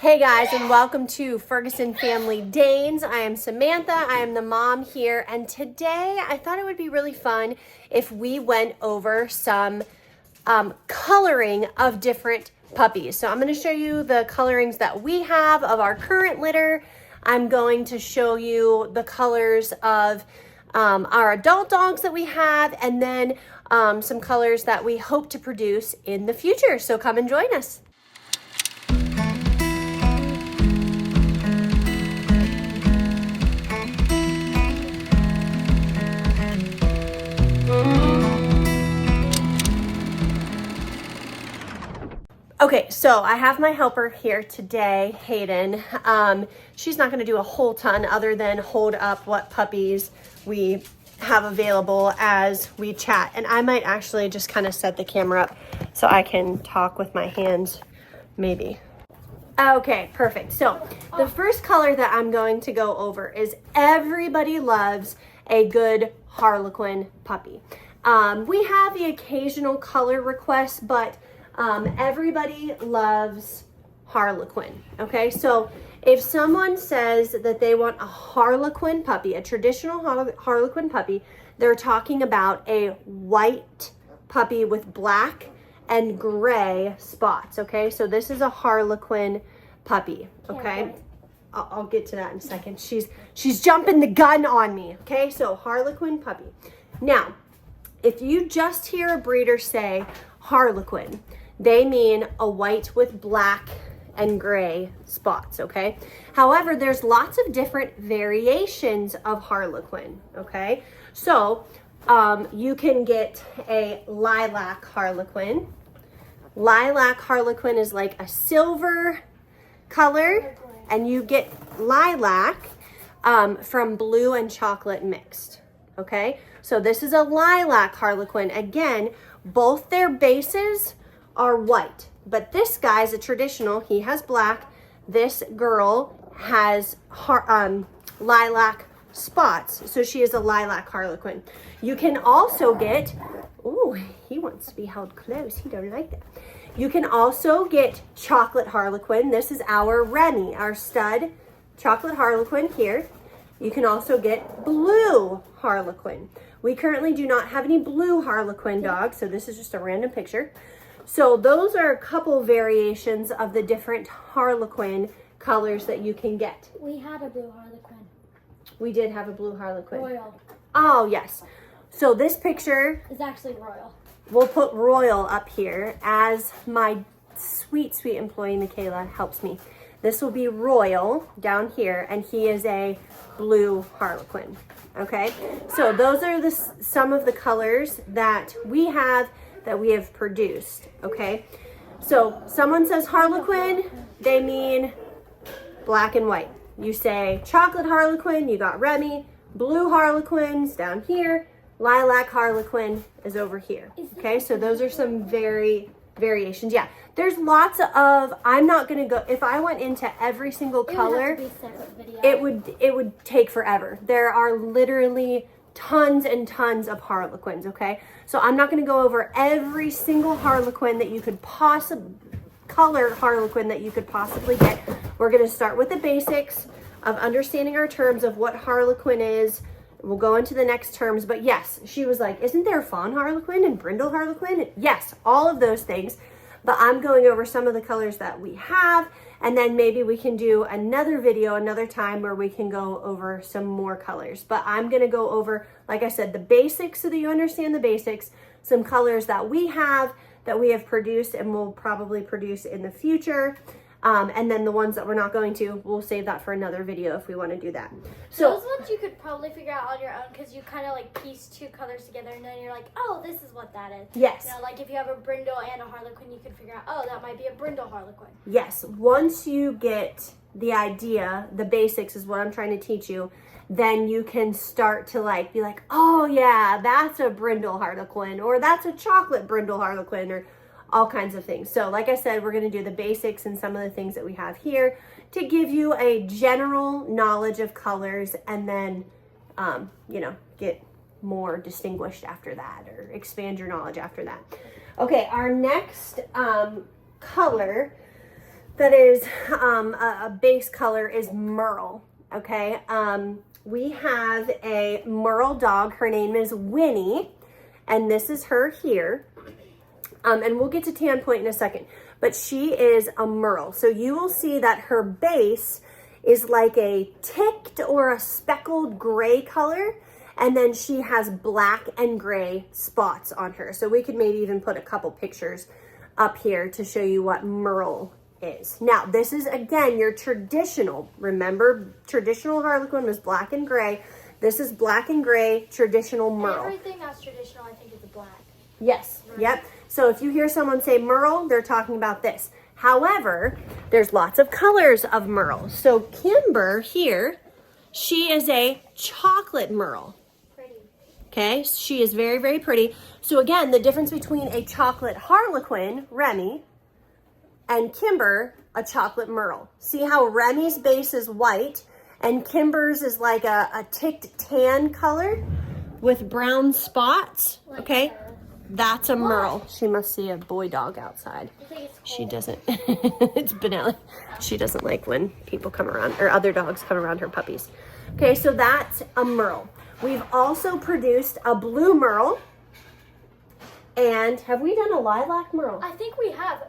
Hey guys, and welcome to Ferguson Family Danes. I am Samantha. I am the mom here, and today I thought it would be really fun if we went over some coloring of different puppies. So I'm going to show you the colorings that we have of our current litter. I'm going to show you the colors of our adult dogs that we have, and then some colors that we hope to produce in the future. So come and join us. Okay, so I have my helper here today, Hayden. She's not gonna do a whole ton other than hold up what puppies we have available as we chat. And I might actually just kind of set the camera up so I can talk with my hands, maybe. Okay, perfect. So the first color that I'm going to go over is everybody loves a good harlequin puppy. We have the occasional color request, but everybody loves harlequin. Okay, so if someone says that they want a harlequin puppy, a traditional harlequin puppy, they're talking about a white puppy with black and gray spots. Okay, so this is a harlequin puppy. Okay, I'll get to that in a second. She's jumping the gun on me. Okay, so harlequin puppy. Now, if you just hear a breeder say harlequin, they mean a white with black and gray spots, okay? However, there's lots of different variations of harlequin, okay? So you can get a lilac harlequin. Lilac harlequin is like a silver color, and you get lilac from blue and chocolate mixed, okay? So this is a lilac harlequin. Again, both their bases are white, but this guy's a traditional. He has black. This girl has lilac spots, so she is a lilac harlequin. You can also get, ooh, he wants to be held close. He don't like that. You can also get chocolate harlequin. This is our Remy, our stud chocolate harlequin here. You can also get blue harlequin. We currently do not have any blue harlequin dogs, so this is just a random picture. So those are a couple variations of the different harlequin colors that you can get. We had a blue harlequin. We did have a blue harlequin. Royal. Oh, yes. So this picture is actually Royal. We'll put Royal up here as my sweet, sweet employee, Michaela, helps me. This will be Royal down here, and he is a blue harlequin. Okay, so those are some of the colors that we have produced. Okay, so someone says harlequin, they mean black and white. You say chocolate harlequin, you got Remy. Blue harlequins down here. Lilac harlequin is over here. Okay, so those are some variations. Yeah, there's lots of, I'm not gonna go, if I went into every single color, it would take forever. There are literally tons and tons of harlequins, okay? So I'm not gonna go over every single harlequin that you could color harlequin that you could possibly get. We're gonna start with the basics of understanding our terms of what harlequin is. We'll go into the next terms, but yes, she was like, isn't there fawn harlequin and brindle harlequin? Yes, all of those things. But I'm going over some of the colors that we have, and then maybe we can do another video another time where we can go over some more colors. But I'm gonna go over, like I said, the basics so that you understand the basics, some colors that we have produced and will probably produce in the future. And then the ones that we're not going to, we'll save that for another video if we want to do that. So those ones you could probably figure out on your own because you kind of like piece two colors together and then you're like, oh, this is what that is. Yes. You know, like if you have a brindle and a harlequin, you can figure out, oh, that might be a brindle harlequin. Yes. Once you get the idea, the basics is what I'm trying to teach you, then you can start to be like, oh yeah, that's a brindle harlequin, or that's a chocolate brindle harlequin, or all kinds of things. So like I said, we're going to do the basics and some of the things that we have here to give you a general knowledge of colors, and then, get more distinguished after that, or expand your knowledge after that. Okay, our next color that is a base color is merle. Okay, we have a merle dog. Her name is Winnie, and this is her here. And we'll get to tan point in a second, but she is a merle. So you will see that her base is like a ticked or a speckled gray color, and then she has black and gray spots on her. So we could maybe even put a couple pictures up here to show you what merle is. Now, this is, again, your traditional. Remember, traditional harlequin was black and gray. This is black and gray traditional merle. Everything that's traditional, I think, is black. Yes, right. Yep. So if you hear someone say merle, they're talking about this. However, there's lots of colors of merle. So Kimber here, she is a chocolate merle. Pretty. Okay, she is very, very pretty. So again, the difference between a chocolate harlequin, Remy, and Kimber, a chocolate merle. See how Remy's base is white and Kimber's is like a ticked tan color with brown spots, okay? That's a merle. She must see a boy dog outside. She doesn't. It's Benelli. She doesn't like when people come around or other dogs come around her puppies. Okay, so that's a merle. We've also produced a blue merle. And have we done a lilac merle? I think we have.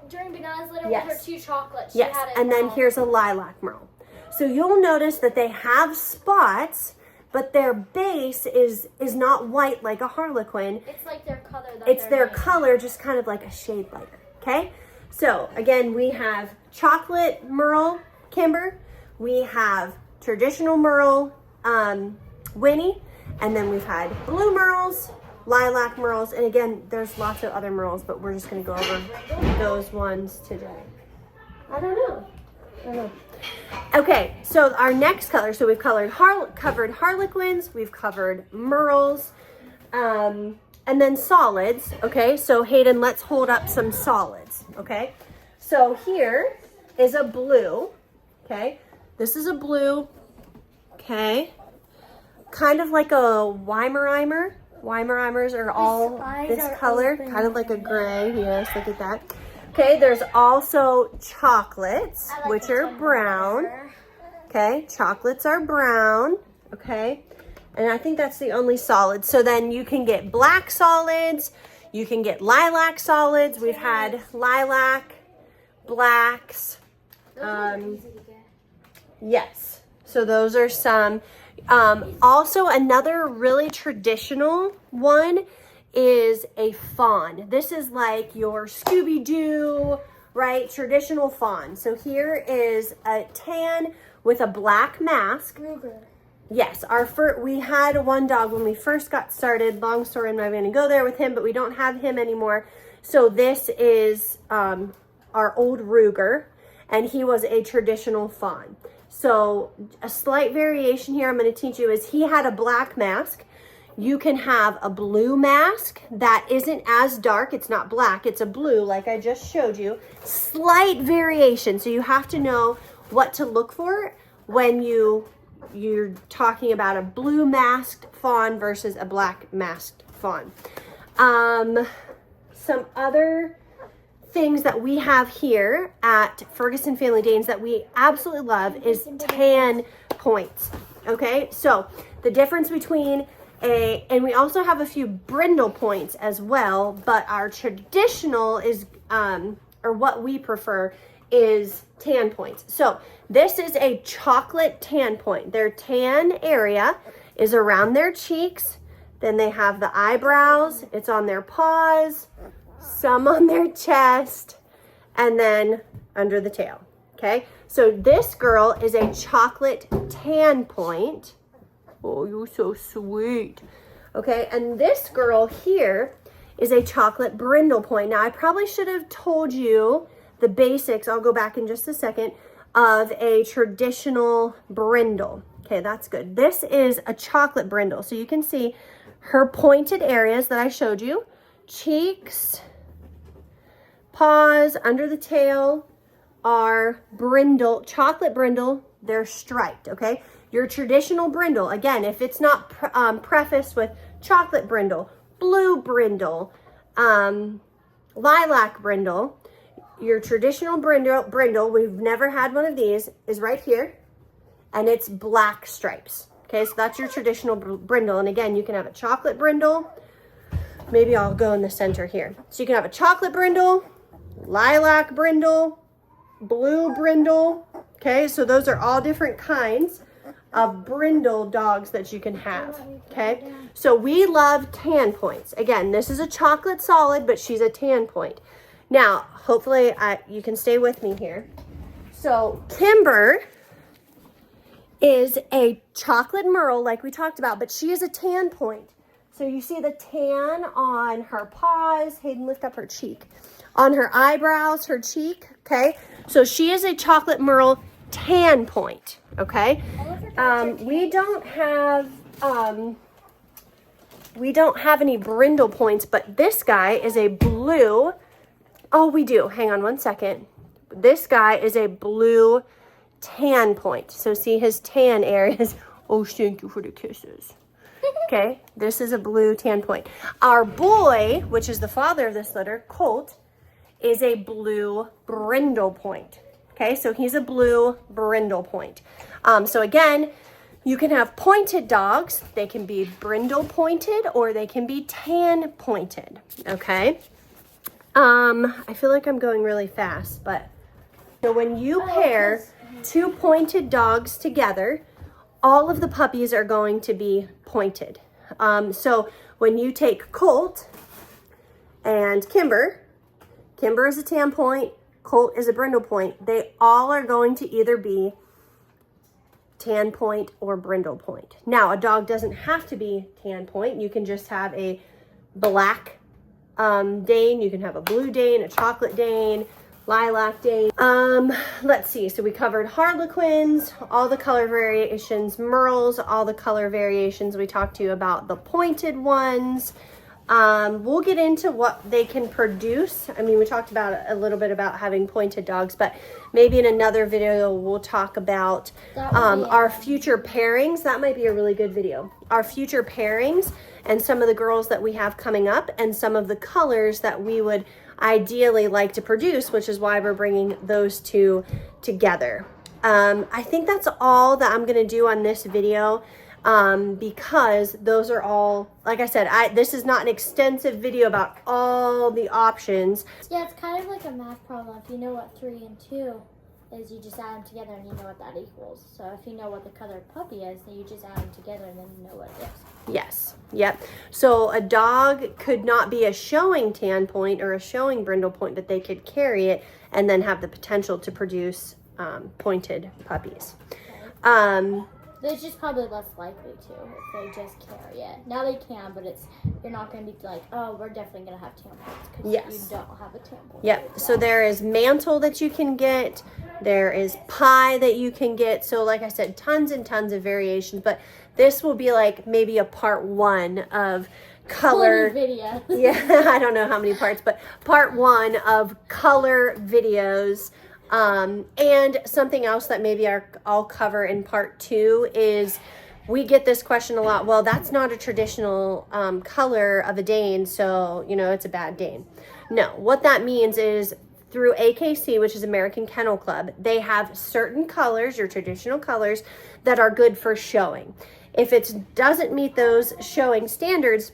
During Banana's litter Yes. with her 2 chocolates. Yes, and then here's a lilac merle. So you'll notice that they have spots, but their base is not white like a harlequin. It's like their color. It's their color, just kind of like a shade lighter, okay? So again, we have chocolate merle, Kimber. We have traditional merle, Winnie. And then we've had blue merles, lilac merles. And again, there's lots of other merles, but we're just gonna go over those ones today. I don't know. Okay, so our next color, so we've covered harlequins, we've covered merles, and then solids, okay? So Hayden, let's hold up some solids, okay? So here is a blue, okay? This is a blue, okay? Kind of like a Weimaraner. Weimaraners are all this color, kind of like a gray, yes, look at that. Okay, there's also chocolates, which are brown. Okay, chocolates are brown. Okay, and I think that's the only solid. So then you can get black solids, you can get lilac solids. We've had lilac, blacks. Those are easy to get. Yes, so those are some. Also, another really traditional one is a fawn. This is like your Scooby-Doo, right? Traditional fawn. So here is a tan with a black mask. Ruger. Yes, we had one dog when we first got started. Long story, I'm not going to go there with him, but we don't have him anymore. So this is our old Ruger, and he was a traditional fawn. So a slight variation here I'm going to teach you is he had a black mask. You can have a blue mask that isn't as dark. It's not black, it's a blue like I just showed you. Slight variation. So you have to know what to look for when you're talking about a blue masked fawn versus a black masked fawn. Some other things that we have here at Ferguson Family Danes that we absolutely love is tan points. Okay, so the difference between and we also have a few brindle points as well, but our traditional is, or what we prefer is tan points. So this is a chocolate tan point. Their tan area is around their cheeks. Then they have the eyebrows. It's on their paws, some on their chest, and then under the tail. Okay, so this girl is a chocolate tan point. Oh, you're so sweet. Okay, and this girl here is a chocolate brindle point. Now, I probably should have told you the basics, I'll go back in just a second, of a traditional brindle. Okay, that's good. This is a chocolate brindle. So you can see her pointed areas that I showed you. Cheeks, paws, under the tail are brindle, chocolate brindle. They're striped, okay? Your traditional brindle, again, if it's not prefaced with chocolate brindle, blue brindle, lilac brindle, your traditional brindle, we've never had one of these, is right here, and it's black stripes. Okay, so that's your traditional brindle. And again, you can have a chocolate brindle. Maybe I'll go in the center here. So you can have a chocolate brindle, lilac brindle, blue brindle. Okay, so those are all different kinds of brindle dogs that you can have. Okay, so we love tan points. Again, this is a chocolate solid, but she's a tan point. Now, hopefully you can stay with me here. So Kimber is a chocolate merle like we talked about, but she is a tan point. So you see the tan on her paws. Hayden, lift up her cheek. On her eyebrows, her cheek, okay? So she is a chocolate merle tan point, okay? We don't have any brindle points, but this guy is a blue. Oh, we do. Hang on one second. This guy is a blue tan point. So see his tan areas. Oh, thank you for the kisses. Okay, this is a blue tan point. Our boy, which is the father of this litter, Colt, is a blue brindle point. Okay, so he's a blue brindle point. So again, you can have pointed dogs. They can be brindle pointed or they can be tan pointed. Okay. I feel like I'm going really fast, but so when you pair two pointed dogs together, all of the puppies are going to be pointed. So when you take Colt and Kimber is a tan point, Colt is a brindle point, they all are going to either be tan point or brindle point. Now, a dog doesn't have to be tan point. You can just have a black Dane, you can have a blue Dane, a chocolate Dane, lilac Dane. Let's see, so we covered harlequins, all the color variations, merles, all the color variations. We talked to you about the pointed ones. We'll get into what they can produce. I mean, we talked about a little bit about having pointed dogs, but maybe in another video we'll talk about our future pairings. That might be a really good video. Our future pairings and some of the girls that we have coming up and some of the colors that we would ideally like to produce, which is why we're bringing those two together. I think that's all that I'm gonna do on this video, because those are all, like I said, this is not an extensive video about all the options. Yeah, it's kind of like a math problem. If you know what 3 and 2 is, you just add them together and you know what that equals. So if you know what the color puppy is, then you just add them together and then you know what it is. Yes, yep. So a dog could not be a showing tan point or a showing brindle point, but they could carry it and then have the potential to produce pointed puppies. It's just probably less likely to if they just carry it. Now they can, but you're not going to be like, oh, we're definitely going to have tampons because you don't have a tampon. Yep. So there is mantle that you can get. There is pie that you can get. So like I said, tons and tons of variations. But this will be like maybe a part 1 of color video. Yeah, I don't know how many parts, but part 1 of color videos. And something else that maybe I'll cover in part 2 is we get this question a lot. Well, that's not a traditional color of a Dane, so, you know, it's a bad Dane. No, what that means is through AKC, which is American Kennel Club, they have certain colors, your traditional colors, that are good for showing. If it doesn't meet those showing standards,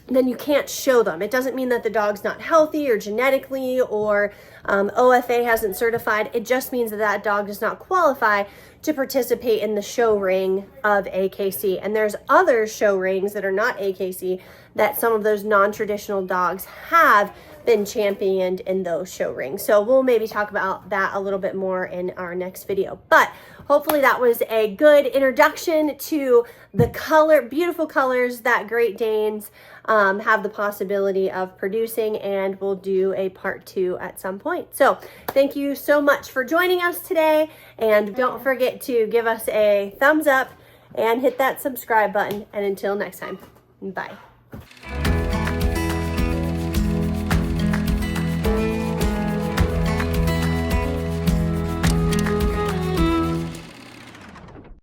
then you can't show them. It doesn't mean that the dog's not healthy or genetically or OFA hasn't certified. It just means that that dog does not qualify to participate in the show ring of AKC. And there's other show rings that are not AKC that some of those non-traditional dogs have been championed in those show rings. So we'll maybe talk about that a little bit more in our next video. But hopefully that was a good introduction to the beautiful colors that Great Danes have the possibility of producing, and we'll do a part 2 at some point. So thank you so much for joining us today, and don't forget to give us a thumbs up and hit that subscribe button. And until next time, bye.